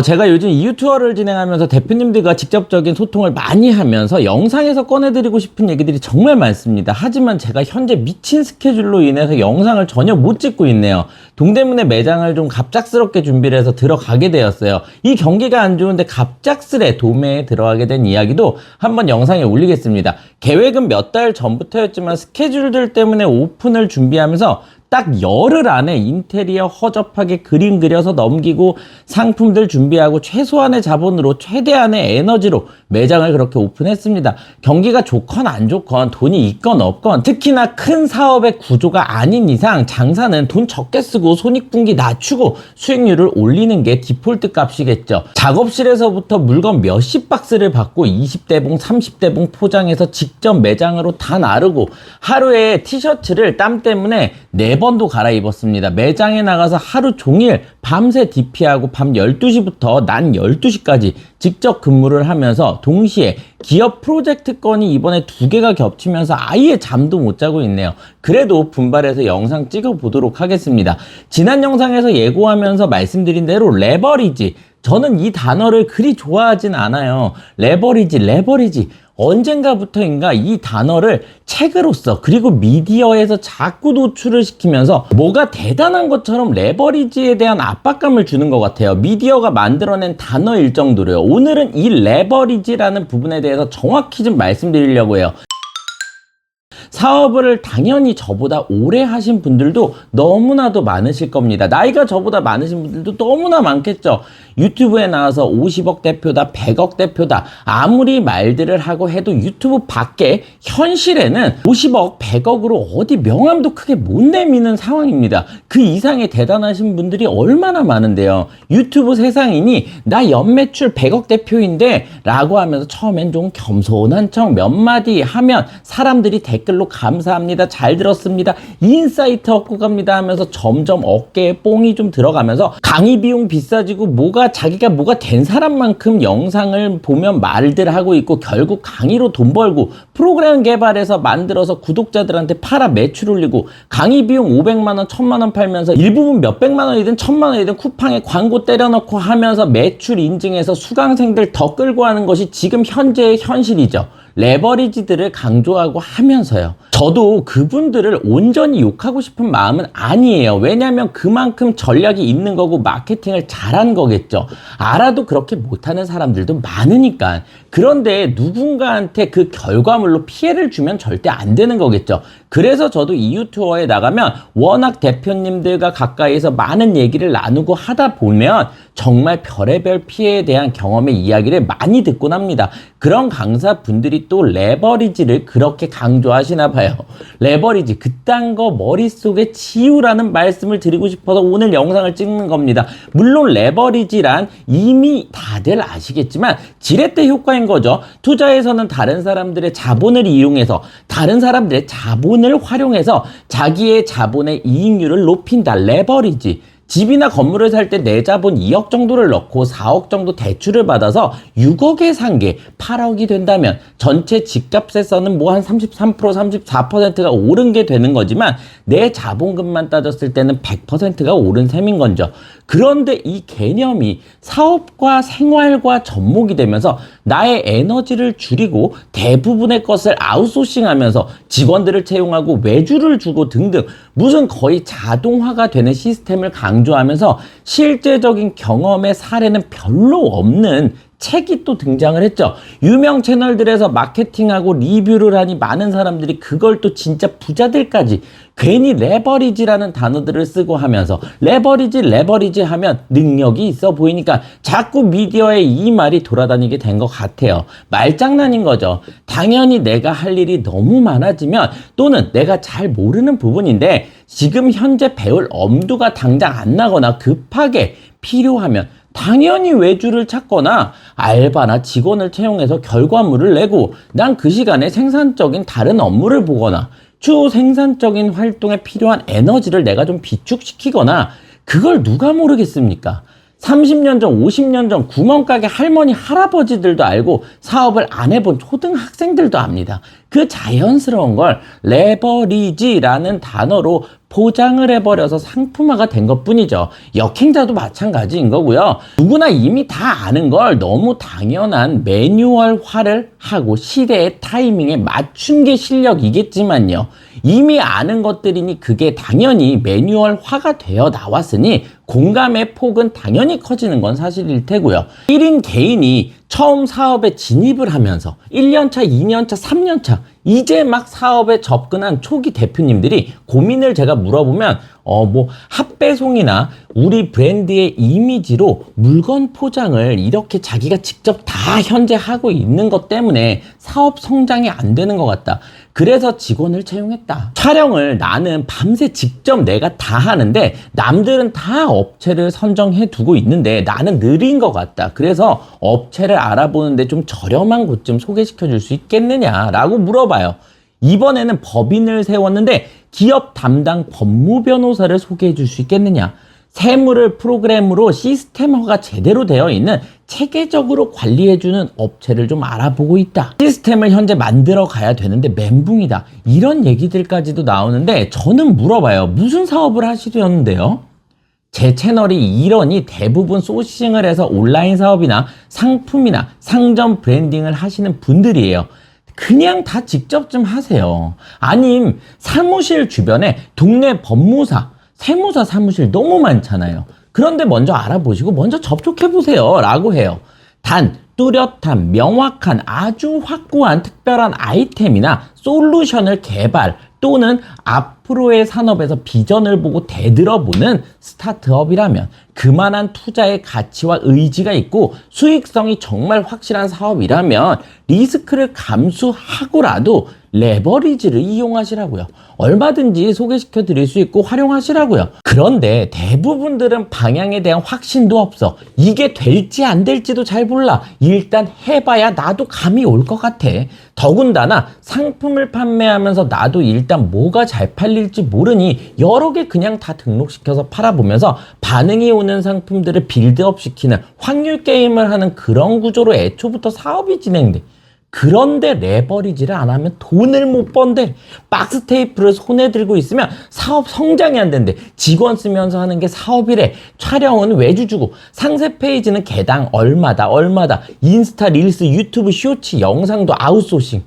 제가 요즘 이유 투어를 진행하면서 대표님들과 직접적인 소통을 많이 하면서 영상에서 꺼내드리고 싶은 얘기들이 정말 많습니다. 하지만 제가 현재 미친 스케줄로 인해서 영상을 전혀 못 찍고 있네요. 동대문에 매장을 좀 갑작스럽게 준비를 해서 들어가게 되었어요. 이 경기가 안 좋은데 갑작스레 도매에 들어가게 된 이야기도 한번 영상에 올리겠습니다. 계획은 몇 달 전부터였지만 스케줄들 때문에 오픈을 준비하면서 딱 열흘 안에 인테리어 허접하게 그림 그려서 넘기고 상품들 준비하고 최소한의 자본으로 최대한의 에너지로 매장을 그렇게 오픈했습니다. 경기가 좋건 안 좋건 돈이 있건 없건 특히나 큰 사업의 구조가 아닌 이상 장사는 돈 적게 쓰고 손익분기 낮추고 수익률을 올리는 게 디폴트 값이겠죠. 작업실에서부터 물건 몇십 박스를 받고 20대봉 30대봉 포장해서 직접 매장으로 다 나르고 하루에 티셔츠를 땀 때문에 4번도 갈아입었습니다. 매장에 나가서 하루 종일 밤새 DP하고 밤 12시부터 낮 12시까지 직접 근무를 하면서 동시에 기업 프로젝트 건이 이번에 2개가 겹치면서 아예 잠도 못 자고 있네요. 그래도 분발해서 영상 찍어 보도록 하겠습니다. 지난 영상에서 예고하면서 말씀드린 대로 레버리지, 저는 이 단어를 그리 좋아하진 않아요. 레버리지 언젠가부터인가 이 단어를 책으로서 그리고 미디어에서 자꾸 노출을 시키면서 뭐가 대단한 것처럼 레버리지에 대한 압박감을 주는 것 같아요. 미디어가 만들어낸 단어일 정도로요. 오늘은 이 레버리지라는 부분에 대해서 정확히 좀 말씀드리려고 해요. 사업을 당연히 저보다 오래 하신 분들도 너무나도 많으실 겁니다. 나이가 저보다 많으신 분들도 너무나 많겠죠. 유튜브에 나와서 50억 대표다, 100억 대표다 아무리 말들을 하고 해도 유튜브 밖에 현실에는 50억, 100억으로 어디 명함도 크게 못 내미는 상황입니다. 그 이상의 대단하신 분들이 얼마나 많은데요. 유튜브 세상이니 나 연매출 100억 대표인데 라고 하면서 처음엔 좀 겸손한 척 몇 마디 하면 사람들이 댓글로 감사합니다, 잘 들었습니다, 인사이트 얻고 갑니다 하면서 점점 어깨에 뽕이 좀 들어가면서 강의 비용 비싸지고 자기가 뭐가 된 사람만큼 영상을 보면 말들 하고 있고 결국 강의로 돈 벌고 프로그램 개발해서 만들어서 구독자들한테 팔아 매출 올리고 강의 비용 500만원 1000만원 팔면서 일부분 몇백만 원이든 1000만 원이든 쿠팡에 광고 때려넣고 하면서 매출 인증해서 수강생들 더 끌고 하는 것이 지금 현재의 현실이죠. 레버리지들을 강조하고 하면서요. 저도 그분들을 온전히 욕하고 싶은 마음은 아니에요. 왜냐하면 그만큼 전략이 있는 거고 마케팅을 잘한 거겠죠. 알아도 그렇게 못하는 사람들도 많으니까. 그런데 누군가한테 그 결과물로 피해를 주면 절대 안 되는 거겠죠. 그래서 저도 이유 투어에 나가면 워낙 대표님들과 가까이서 많은 얘기를 나누고 하다 보면 정말 별의별 피해에 대한 경험의 이야기를 많이 듣곤 합니다. 그런 강사분들이 또 레버리지를 그렇게 강조하시나 봐요. 레버리지 그딴 거 머릿속에 지우라는 말씀을 드리고 싶어서 오늘 영상을 찍는 겁니다. 물론 레버리지란 이미 다들 아시겠지만 지렛대 효과인 거죠. 투자에서는 다른 사람들의 자본을 이용해서 다른 사람들의 자본을 활용해서 자기의 자본의 이익률을 높인다. 레버리지. 집이나 건물을 살 때 내 자본 2억 정도를 넣고 4억 정도 대출을 받아서 6억에 산 게 8억이 된다면 전체 집값에서는 뭐 한 33%, 34%가 오른 게 되는 거지만 내 자본금만 따졌을 때는 100%가 오른 셈인 거죠. 그런데 이 개념이 사업과 생활과 접목이 되면서 나의 에너지를 줄이고 대부분의 것을 아웃소싱하면서 직원들을 채용하고 외주를 주고 등등 무슨 거의 자동화가 되는 시스템을 강조하면서 실제적인 경험의 사례는 별로 없는 책이 또 등장을 했죠. 유명 채널들에서 마케팅하고 리뷰를 하니 많은 사람들이 그걸 또 진짜 부자들까지 괜히 레버리지라는 단어들을 쓰고 하면서 레버리지 하면 능력이 있어 보이니까 자꾸 미디어에 이 말이 돌아다니게 된 것 같아요. 말장난인 거죠. 당연히 내가 할 일이 너무 많아지면 또는 내가 잘 모르는 부분인데 지금 현재 배울 엄두가 당장 안 나거나 급하게 필요하면 당연히 외주를 찾거나 알바나 직원을 채용해서 결과물을 내고 난 그 시간에 생산적인 다른 업무를 보거나 추후 생산적인 활동에 필요한 에너지를 내가 좀 비축시키거나 그걸 누가 모르겠습니까? 30년 전, 50년 전 구멍가게 할머니, 할아버지들도 알고 사업을 안 해본 초등학생들도 압니다. 그 자연스러운 걸 레버리지라는 단어로 포장을 해버려서 상품화가 된 것뿐이죠. 역행자도 마찬가지인 거고요. 누구나 이미 다 아는 걸 너무 당연한 매뉴얼화를 하고 시대의 타이밍에 맞춘 게 실력이겠지만요. 이미 아는 것들이니 그게 당연히 매뉴얼화가 되어 나왔으니 공감의 폭은 당연히 커지는 건 사실일 테고요. 1인 개인이 처음 사업에 진입을 하면서 1년차, 2년차, 3년차 이제 막 사업에 접근한 초기 대표님들이 고민을 제가 물어보면 핫배송이나 우리 브랜드의 이미지로 물건 포장을 이렇게 자기가 직접 다 현재 하고 있는 것 때문에 사업 성장이 안 되는 것 같다. 그래서 직원을 채용했다. 촬영을 나는 밤새 직접 내가 다 하는데 남들은 다 업체를 선정해 두고 있는데 나는 느린 것 같다. 그래서 업체를 알아보는데 좀 저렴한 곳 좀 소개시켜 줄 수 있겠느냐라고 물어봐요. 이번에는 법인을 세웠는데 기업 담당 법무 변호사를 소개해 줄 수 있겠느냐. 세무를 프로그램으로 시스템화가 제대로 되어 있는 체계적으로 관리해주는 업체를 좀 알아보고 있다. 시스템을 현재 만들어 가야 되는데 멘붕이다. 이런 얘기들까지도 나오는데 저는 물어봐요. 무슨 사업을 하시려는데요? 제 채널이 이러니 대부분 소싱을 해서 온라인 사업이나 상품이나 상점 브랜딩을 하시는 분들이에요. 그냥 다 직접 좀 하세요. 아님 사무실 주변에 동네 법무사, 세무사 사무실 너무 많잖아요. 그런데 먼저 알아보시고 먼저 접촉해보세요 라고 해요. 단 뚜렷한 명확한 아주 확고한 특별한 아이템이나 솔루션을 개발 또는 앞으로의 산업에서 비전을 보고 대들어보는 스타트업이라면 그만한 투자의 가치와 의지가 있고 수익성이 정말 확실한 사업이라면 리스크를 감수하고라도 레버리지를 이용하시라고요. 얼마든지 소개시켜 드릴 수 있고 활용하시라고요. 그런데 대부분들은 방향에 대한 확신도 없어. 이게 될지 안 될지도 잘 몰라. 일단 해봐야 나도 감이 올 것 같아. 더군다나 상품을 판매하면서 나도 일단 뭐가 잘 팔릴지 모르니 여러 개 그냥 다 등록시켜서 팔아보면서 반응이 오는 상품들을 빌드업 시키는 확률 게임을 하는 그런 구조로 애초부터 사업이 진행돼. 그런데 레버리지를 안 하면 돈을 못 번대. 박스 테이프를 손에 들고 있으면 사업 성장이 안 된대. 직원 쓰면서 하는 게 사업이래. 촬영은 외주 주고 상세 페이지는 개당 얼마다. 인스타 릴스 유튜브 쇼츠 영상도 아웃소싱.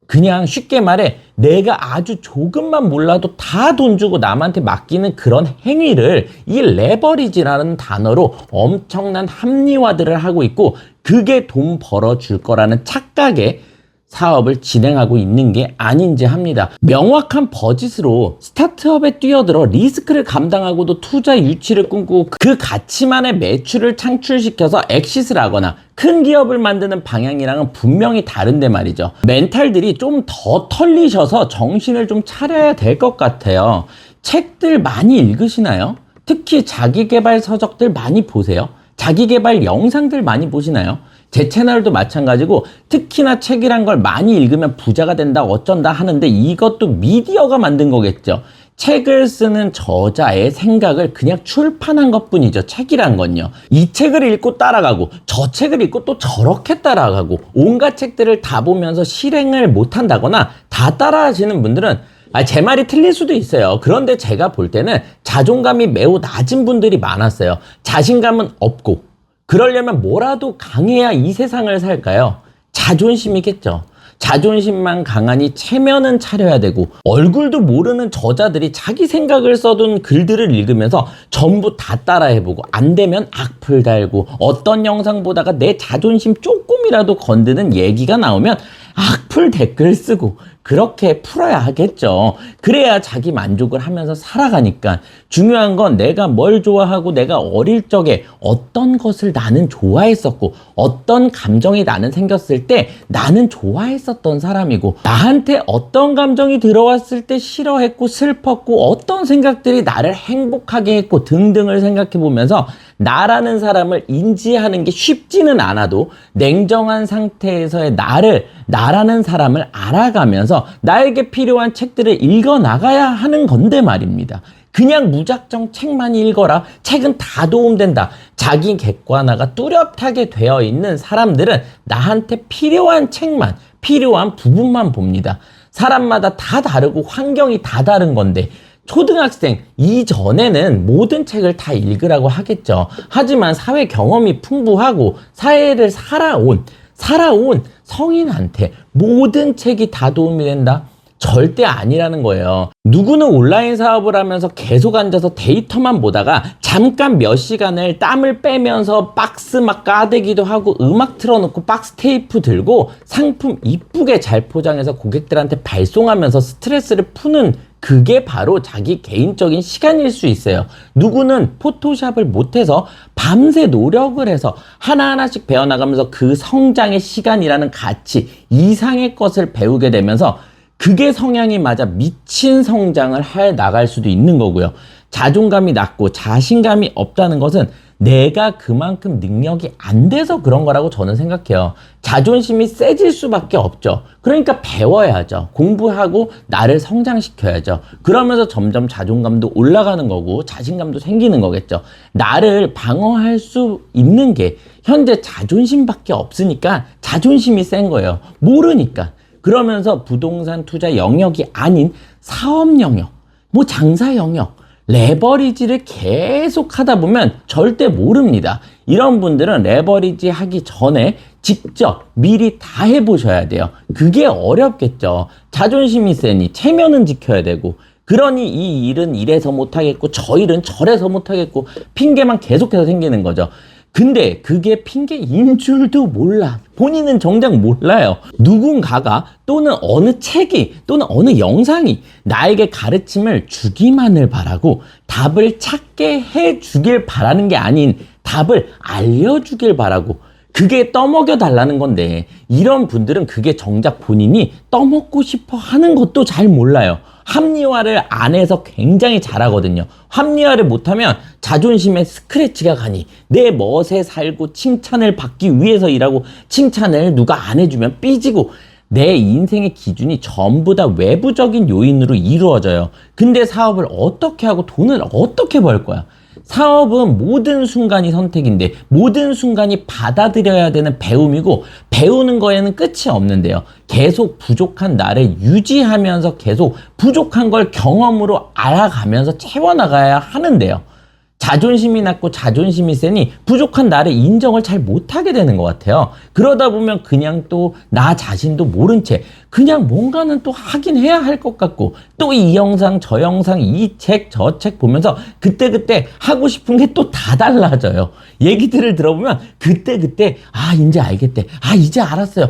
그냥 쉽게 말해 내가 아주 조금만 몰라도 다 돈 주고 남한테 맡기는 그런 행위를 이 레버리지라는 단어로 엄청난 합리화들을 하고 있고 그게 돈 벌어줄 거라는 착각에 사업을 진행하고 있는 게 아닌지 합니다. 명확한 버짓으로 스타트업에 뛰어들어 리스크를 감당하고도 투자 유치를 꿈꾸고 그 가치만의 매출을 창출시켜서 엑시스를 하거나 큰 기업을 만드는 방향이랑은 분명히 다른데 말이죠. 멘탈들이 좀 더 털리셔서 정신을 좀 차려야 될 것 같아요. 책들 많이 읽으시나요? 특히 자기계발 서적들 많이 보세요. 자기계발 영상들 많이 보시나요? 제 채널도 마찬가지고 특히나 책이란 걸 많이 읽으면 부자가 된다 어쩐다 하는데 이것도 미디어가 만든 거겠죠. 책을 쓰는 저자의 생각을 그냥 출판한 것뿐이죠. 책이란 건요. 이 책을 읽고 따라가고 저 책을 읽고 또 저렇게 따라가고 온갖 책들을 다 보면서 실행을 못한다거나 다 따라하시는 분들은 제 말이 틀릴 수도 있어요. 그런데 제가 볼 때는 자존감이 매우 낮은 분들이 많았어요. 자신감은 없고 그러려면 뭐라도 강해야 이 세상을 살까요? 자존심이겠죠. 자존심만 강하니 체면은 차려야 되고 얼굴도 모르는 저자들이 자기 생각을 써둔 글들을 읽으면서 전부 다 따라해보고 안 되면 악플 달고 어떤 영상 보다가 내 자존심 조금이라도 건드는 얘기가 나오면 악플 댓글 쓰고 그렇게 풀어야 하겠죠. 그래야 자기 만족을 하면서 살아가니까. 중요한 건 내가 뭘 좋아하고 내가 어릴 적에 어떤 것을 나는 좋아했었고 어떤 감정이 나는 생겼을 때 나는 좋아했었던 사람이고 나한테 어떤 감정이 들어왔을 때 싫어했고 슬펐고 어떤 생각들이 나를 행복하게 했고 등등을 생각해 보면서 나라는 사람을 인지하는 게 쉽지는 않아도 냉정한 상태에서의 나라는 사람을 알아가면서 나에게 필요한 책들을 읽어 나가야 하는 건데 말입니다. 그냥 무작정 책만 읽어라. 책은 다 도움된다. 자기 객관화가 뚜렷하게 되어 있는 사람들은 나한테 필요한 책만, 필요한 부분만 봅니다. 사람마다 다 다르고 환경이 다 다른 건데 초등학생 이전에는 모든 책을 다 읽으라고 하겠죠. 하지만 사회 경험이 풍부하고 사회를 살아온 성인한테 모든 책이 다 도움이 된다? 절대 아니라는 거예요. 누구는 온라인 사업을 하면서 계속 앉아서 데이터만 보다가 잠깐 몇 시간을 땀을 빼면서 박스 막 까대기도 하고 음악 틀어놓고 박스 테이프 들고 상품 이쁘게 잘 포장해서 고객들한테 발송하면서 스트레스를 푸는, 그게 바로 자기 개인적인 시간일 수 있어요. 누구는 포토샵을 못해서 밤새 노력을 해서 하나하나씩 배워나가면서 그 성장의 시간이라는 가치 이상의 것을 배우게 되면서 그게 성향이 맞아 미친 성장을 해 나갈 수도 있는 거고요. 자존감이 낮고 자신감이 없다는 것은 내가 그만큼 능력이 안 돼서 그런 거라고 저는 생각해요. 자존심이 세질 수밖에 없죠. 그러니까 배워야죠. 공부하고 나를 성장시켜야죠. 그러면서 점점 자존감도 올라가는 거고 자신감도 생기는 거겠죠. 나를 방어할 수 있는 게 현재 자존심밖에 없으니까 자존심이 센 거예요. 모르니까. 그러면서 부동산 투자 영역이 아닌 사업 영역, 뭐 장사 영역, 레버리지를 계속 하다 보면 절대 모릅니다. 이런 분들은 레버리지 하기 전에 직접 미리 다 해보셔야 돼요. 그게 어렵겠죠. 자존심이 세니 체면은 지켜야 되고, 그러니 이 일은 이래서 못하겠고 저 일은 저래서 못하겠고 핑계만 계속해서 생기는 거죠. 근데 그게 핑계인 줄도 몰라. 본인은 정작 몰라요. 누군가가 또는 어느 책이 또는 어느 영상이 나에게 가르침을 주기만을 바라고 답을 찾게 해주길 바라는 게 아닌 답을 알려주길 바라고, 그게 떠먹여 달라는 건데, 이런 분들은 그게 정작 본인이 떠먹고 싶어 하는 것도 잘 몰라요. 합리화를 안 해서 굉장히 잘하거든요. 합리화를 못하면 자존심에 스크래치가 가니 내 멋에 살고 칭찬을 받기 위해서 일하고 칭찬을 누가 안 해주면 삐지고, 내 인생의 기준이 전부 다 외부적인 요인으로 이루어져요. 근데 사업을 어떻게 하고 돈을 어떻게 벌 거야? 사업은 모든 순간이 선택인데 모든 순간이 받아들여야 되는 배움이고, 배우는 거에는 끝이 없는데요. 계속 부족한 나를 유지하면서 계속 부족한 걸 경험으로 알아가면서 채워나가야 하는데요. 자존심이 낮고 자존심이 세니 부족한 나를 인정을 잘 못하게 되는 것 같아요. 그러다 보면 그냥 또 나 자신도 모른 채 그냥 뭔가는 또 하긴 해야 할 것 같고, 또 이 영상 저 영상 이 책 저 책 보면서 그때그때 하고 싶은 게 또 다 달라져요. 얘기들을 들어보면 그때그때 이제 알겠대, 이제 알았어요,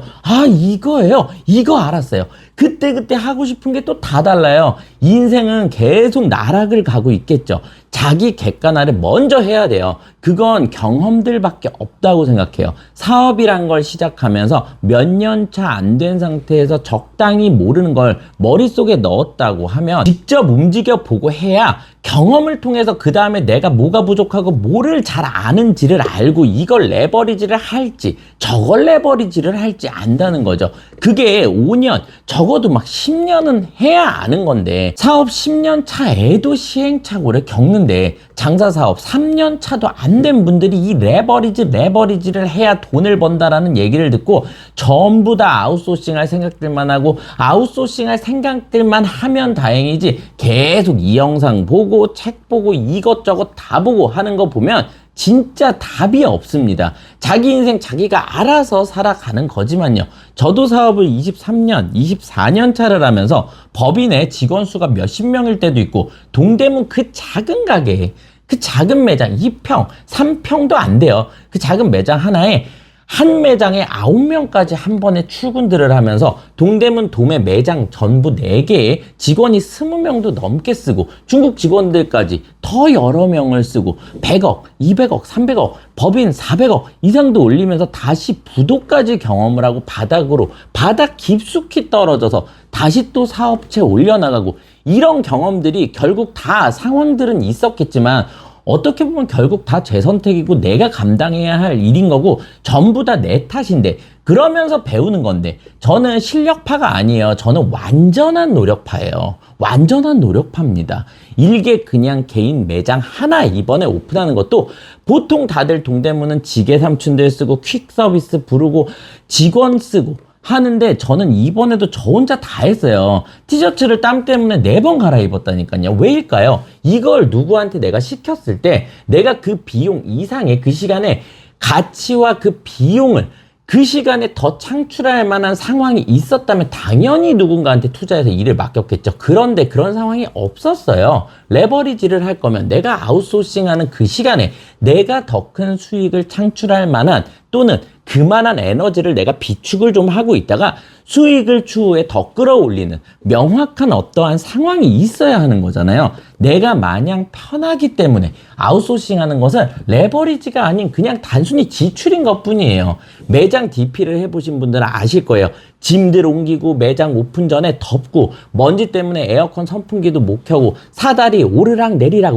이거예요, 이거 알았어요. 그때그때 하고 싶은 게 또 다 달라요. 인생은 계속 나락을 가고 있겠죠. 자기 객관화를 먼저 해야 돼요. 그건 경험들밖에 없다고 생각해요. 사업이란 걸 시작하면서 몇 년 차 안 된 상태에서 적당히 모르는 걸 머릿속에 넣었다고 하면 직접 움직여 보고 해야 경험을 통해서 그 다음에 내가 뭐가 부족하고 뭐를 잘 아는지를 알고 이걸 레버리지를 할지 저걸 레버리지를 할지 안다는 거죠. 그게 5년 적어도 막 10년은 해야 아는 건데, 사업 10년 차에도 시행착오를 겪는데 장사 사업 3년 차도 안 된 분들이 이 레버리지를 해야 돈을 번다라는 얘기를 듣고 전부 다 아웃소싱 할 생각들만 하고, 아웃소싱 할 생각들만 하면 다행이지 계속 이 영상 보고 책 보고 이것저것 다 보고 하는 거 보면 진짜 답이 없습니다. 자기 인생 자기가 알아서 살아가는 거지만요. 저도 사업을 23년, 24년 차를 하면서 법인의 직원 수가 몇십 명일 때도 있고, 동대문 그 작은 가게에 그 작은 매장 2평, 3평도 안 돼요. 그 작은 매장 하나에 한 매장에 9명까지 한 번에 출근들을 하면서 동대문 도매 매장 전부 4개에 직원이 20명도 넘게 쓰고 중국 직원들까지 더 여러 명을 쓰고 100억, 200억, 300억, 법인 400억 이상도 올리면서 다시 부도까지 경험을 하고 바닥 깊숙이 떨어져서 다시 또 사업체 올려나가고, 이런 경험들이 결국 다 상황들은 있었겠지만 어떻게 보면 결국 다 제 선택이고 내가 감당해야 할 일인 거고 전부 다 내 탓인데, 그러면서 배우는 건데, 저는 실력파가 아니에요. 저는 완전한 노력파예요. 완전한 노력파입니다. 일개 그냥 개인 매장 하나 이번에 오픈하는 것도 보통 다들 동대문은 지게 삼촌들 쓰고 퀵 서비스 부르고 직원 쓰고 하는데 저는 이번에도 저 혼자 다 했어요. 티셔츠를 땀 때문에 4번 갈아입었다니까요. 왜일까요? 이걸 누구한테 내가 시켰을 때 내가 그 비용 이상의 그 시간에 가치와 그 비용을 그 시간에 더 창출할 만한 상황이 있었다면 당연히 누군가한테 투자해서 일을 맡겼겠죠. 그런데 그런 상황이 없었어요. 레버리지를 할 거면 내가 아웃소싱하는 그 시간에 내가 더 큰 수익을 창출할 만한 또는 그만한 에너지를 내가 비축을 좀 하고 있다가 수익을 추후에 더 끌어올리는 명확한 어떠한 상황이 있어야 하는 거잖아요. 내가 마냥 편하기 때문에 아웃소싱하는 것은 레버리지가 아닌 그냥 단순히 지출인 것뿐이에요. 매장 DP를 해보신 분들은 아실 거예요. 짐들 옮기고 매장 오픈 전에 덥고 먼지 때문에 에어컨 선풍기도 못 켜고 사다리 오르락 내리락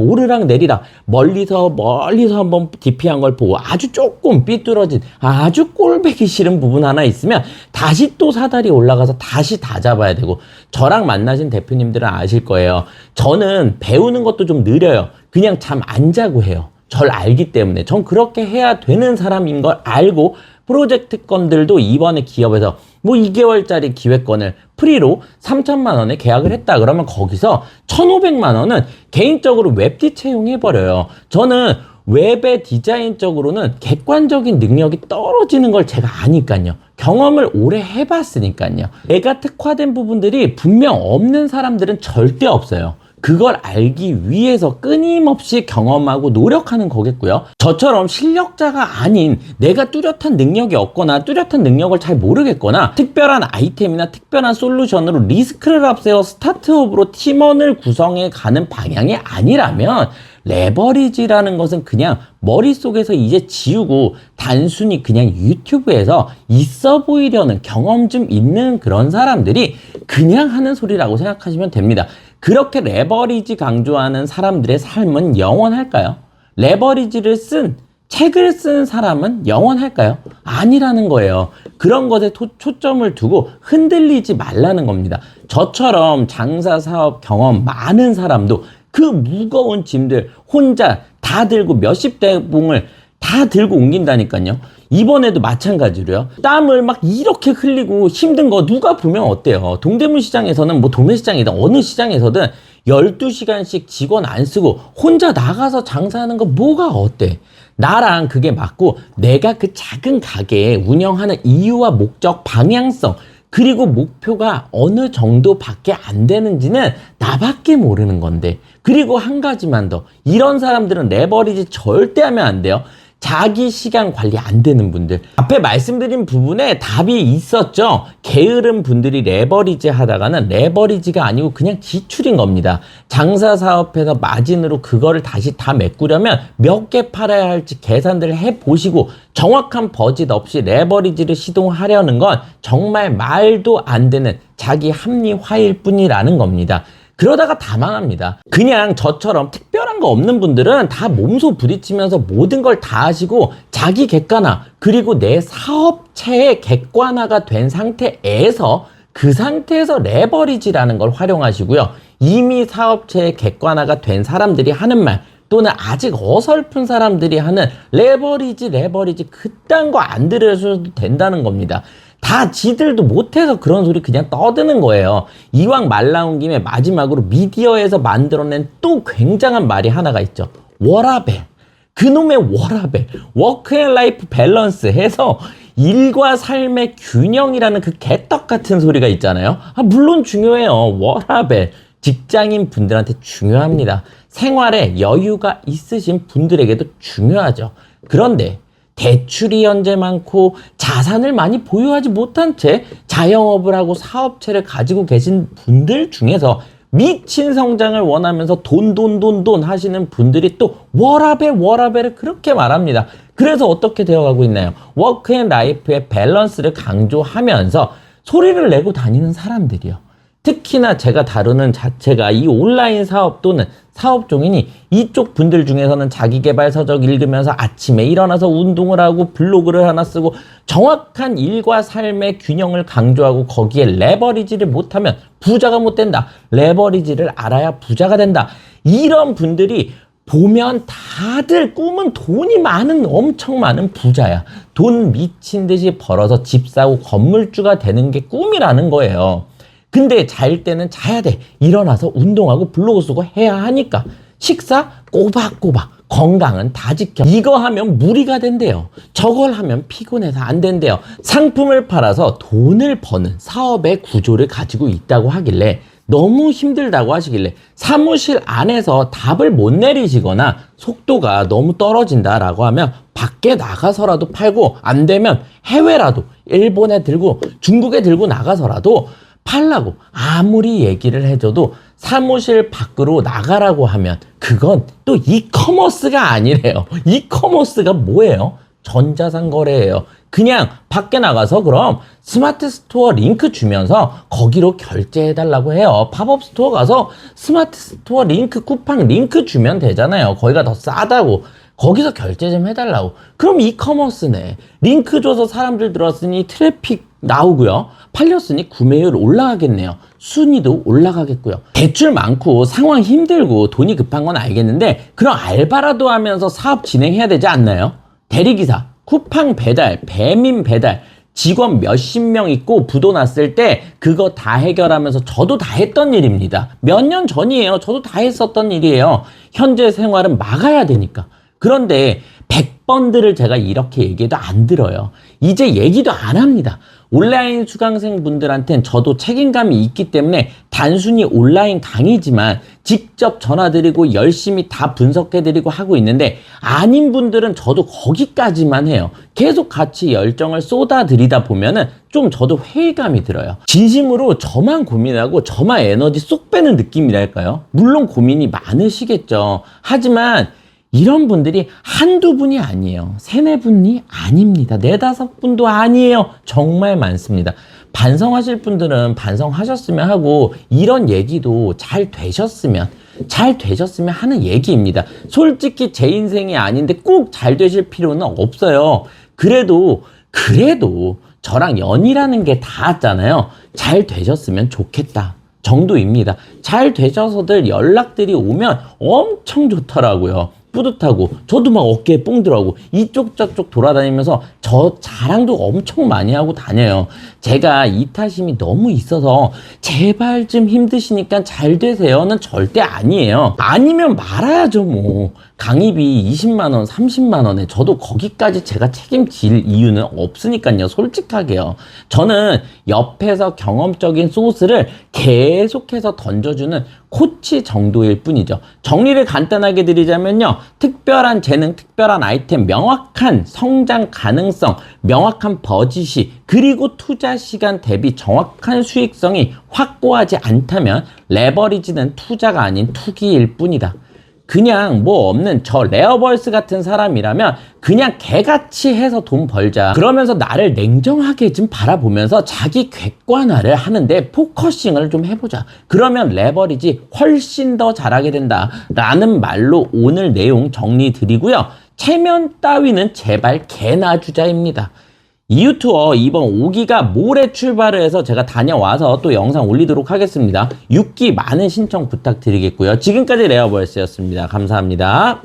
멀리서 한번 DP한 걸 보고 아주 조금 삐뚤어진 아주 꼴배기 싫은 부분 하나 있으면 다시 또 사다리 올라가서 다시 다 잡아야 되고 저랑 만나신 대표님들은 아실 거예요. 저는 배우는 것도 좀 느려요. 그냥 잠 안 자고 해요. 절 알기 때문에 전 그렇게 해야 되는 사람인 걸 알고 프로젝트 건들도 이번에 기업에서 뭐 2개월짜리 기획권을 프리로 3천만 원에 계약을 했다 그러면 거기서 1,500만 원은 개인적으로 웹디 채용해버려요. 저는 웹의 디자인적으로는 객관적인 능력이 떨어지는 걸 제가 아니까요. 경험을 오래 해봤으니까요. 내가 특화된 부분들이 분명 없는 사람들은 절대 없어요. 그걸 알기 위해서 끊임없이 경험하고 노력하는 거겠고요. 저처럼 실력자가 아닌 내가 뚜렷한 능력이 없거나 뚜렷한 능력을 잘 모르겠거나 특별한 아이템이나 특별한 솔루션으로 리스크를 앞세워 스타트업으로 팀원을 구성해 가는 방향이 아니라면 레버리지라는 것은 그냥 머릿속에서 이제 지우고 단순히 그냥 유튜브에서 있어 보이려는 경험 좀 있는 그런 사람들이 그냥 하는 소리라고 생각하시면 됩니다. 그렇게 레버리지 강조하는 사람들의 삶은 영원할까요? 레버리지를 책을 쓴 사람은 영원할까요? 아니라는 거예요. 그런 것에 초점을 두고 흔들리지 말라는 겁니다. 저처럼 장사 사업 경험 많은 사람도 그 무거운 짐들 혼자 다 들고 몇십 대봉을 다 들고 옮긴다니까요. 이번에도 마찬가지로요. 땀을 막 이렇게 흘리고 힘든 거 누가 보면 어때요? 동대문 시장에서는 뭐 도매시장이든 어느 시장에서든 12시간씩 직원 안 쓰고 혼자 나가서 장사하는 거 뭐가 어때? 나랑 그게 맞고 내가 그 작은 가게 운영하는 이유와 목적, 방향성 그리고 목표가 어느 정도밖에 안 되는지는 나밖에 모르는 건데 그리고 한 가지만 더 이런 사람들은 레버리지 절대 하면 안 돼요. 자기 시간 관리 안 되는 분들 앞에 말씀드린 부분에 답이 있었죠. 게으른 분들이 레버리지 하다가는 레버리지가 아니고 그냥 지출인 겁니다. 장사 사업에서 마진으로 그거를 다시 다 메꾸려면 몇 개 팔아야 할지 계산들 해보시고 정확한 버짓 없이 레버리지를 시도하려는 건 정말 말도 안 되는 자기 합리화일 뿐이라는 겁니다. 그러다가 다 망합니다. 그냥 저처럼 특별한 거 없는 분들은 다 몸소 부딪히면서 모든 걸 다 하시고 자기 객관화 그리고 내 사업체의 객관화가 된 상태에서 그 상태에서 레버리지라는 걸 활용하시고요. 이미 사업체의 객관화가 된 사람들이 하는 말 또는 아직 어설픈 사람들이 하는 레버리지 그딴 거 안 들으셔도 된다는 겁니다. 다 지들도 못해서 그런 소리 그냥 떠드는 거예요. 이왕 말 나온 김에 마지막으로 미디어에서 만들어낸 또 굉장한 말이 하나가 있죠. 워라밸. 그놈의 워라밸. 워크 앤 라이프 밸런스 해서 일과 삶의 균형이라는 그 개떡 같은 소리가 있잖아요. 물론 중요해요. 워라밸. 직장인 분들한테 중요합니다. 생활에 여유가 있으신 분들에게도 중요하죠. 그런데 대출이 현재 많고 자산을 많이 보유하지 못한 채 자영업을 하고 사업체를 가지고 계신 분들 중에서 미친 성장을 원하면서 돈 하시는 분들이 또 워라밸을 그렇게 말합니다. 그래서 어떻게 되어가고 있나요? 워크 앤 라이프의 밸런스를 강조하면서 소리를 내고 다니는 사람들이요. 특히나 제가 다루는 자체가 이 온라인 사업 또는 사업종이니 이쪽 분들 중에서는 자기계발 서적 읽으면서 아침에 일어나서 운동을 하고 블로그를 하나 쓰고 정확한 일과 삶의 균형을 강조하고 거기에 레버리지를 못하면 부자가 못 된다. 레버리지를 알아야 부자가 된다. 이런 분들이 보면 다들 꿈은 돈이 많은 엄청 많은 부자야. 돈 미친 듯이 벌어서 집 사고 건물주가 되는 게 꿈이라는 거예요. 근데 잘 때는 자야 돼. 일어나서 운동하고 블로그 쓰고 해야 하니까 식사 꼬박꼬박, 건강은 다 지켜. 이거 하면 무리가 된대요. 저걸 하면 피곤해서 안 된대요. 상품을 팔아서 돈을 버는 사업의 구조를 가지고 있다고 하길래 너무 힘들다고 하시길래 사무실 안에서 답을 못 내리시거나 속도가 너무 떨어진다라고 하면 밖에 나가서라도 팔고, 안 되면 해외라도 일본에 들고 중국에 들고 나가서라도 팔라고 아무리 얘기를 해줘도 사무실 밖으로 나가라고 하면 그건 또 이커머스가 아니래요. 이커머스가 뭐예요? 전자상거래예요. 그냥 밖에 나가서 그럼 스마트 스토어 링크 주면서 거기로 결제해달라고 해요. 팝업 스토어 가서 스마트 스토어 링크, 쿠팡 링크 주면 되잖아요. 거기가 더 싸다고. 거기서 결제 좀 해달라고. 그럼 이커머스네. 링크 줘서 사람들 들어왔으니 트래픽 나오고요. 팔렸으니 구매율 올라가겠네요. 순위도 올라가겠고요. 대출 많고 상황 힘들고 돈이 급한 건 알겠는데 그럼 알바라도 하면서 사업 진행해야 되지 않나요? 대리기사, 쿠팡 배달, 배민 배달, 직원 몇십 명 있고 부도 났을 때 그거 다 해결하면서 저도 다 했던 일입니다. 몇 년 전이에요. 저도 다 했었던 일이에요. 현재 생활은 막아야 되니까. 그런데 100번들을 제가 이렇게 얘기해도 안 들어요. 이제 얘기도 안 합니다. 온라인 수강생 분들한테는 저도 책임감이 있기 때문에 단순히 온라인 강의지만 직접 전화드리고 열심히 다 분석해드리고 하고 있는데, 아닌 분들은 저도 거기까지만 해요. 계속 같이 열정을 쏟아드리다 보면은 좀 저도 회의감이 들어요. 진심으로 저만 고민하고 저만 에너지 쏙 빼는 느낌이랄까요? 물론 고민이 많으시겠죠. 하지만 이런 분들이 한두 분이 아니에요. 세네 분이 아닙니다. 네다섯 분도 아니에요. 정말 많습니다. 반성하실 분들은 반성하셨으면 하고, 이런 얘기도 잘 되셨으면 하는 얘기입니다. 솔직히 제 인생이 아닌데 꼭 잘 되실 필요는 없어요. 그래도 저랑 연이라는 게 닿았잖아요. 잘 되셨으면 좋겠다 정도입니다. 잘 되셔서들 연락들이 오면 엄청 좋더라고요. 뿌듯하고, 저도 막 어깨에 뽕 들어가고 이쪽 저쪽 돌아다니면서 저 자랑도 엄청 많이 하고 다녀요. 제가 이타심이 너무 있어서 제발 좀 힘드시니까 잘 되세요는 절대 아니에요. 아니면 말아야죠 뭐. 강의비 20만원 30만원에 저도 거기까지 제가 책임질 이유는 없으니까요. 솔직하게요. 저는 옆에서 경험적인 소스를 계속해서 던져주는 코치 정도일 뿐이죠. 정리를 간단하게 드리자면요, 특별한 재능, 특별한 아이템, 명확한 성장 가능성, 명확한 버짓이, 그리고 투자 시간 대비 정확한 수익성이 확고하지 않다면 레버리지는 투자가 아닌 투기일 뿐이다. 그냥 뭐 없는 저 레어벌스 같은 사람이라면 그냥 개같이 해서 돈 벌자, 그러면서 나를 냉정하게 좀 바라보면서 자기 객관화를 하는데 포커싱을 좀 해보자. 그러면 레버리지 훨씬 더 잘하게 된다 라는 말로 오늘 내용 정리 드리고요. 체면 따위는 제발 개나 주자입니다. 이유투어 이번 5기가 모레 출발을 해서 제가 다녀와서 또 영상 올리도록 하겠습니다. 6기 많은 신청 부탁드리겠고요. 지금까지 레어벌스였습니다. 감사합니다.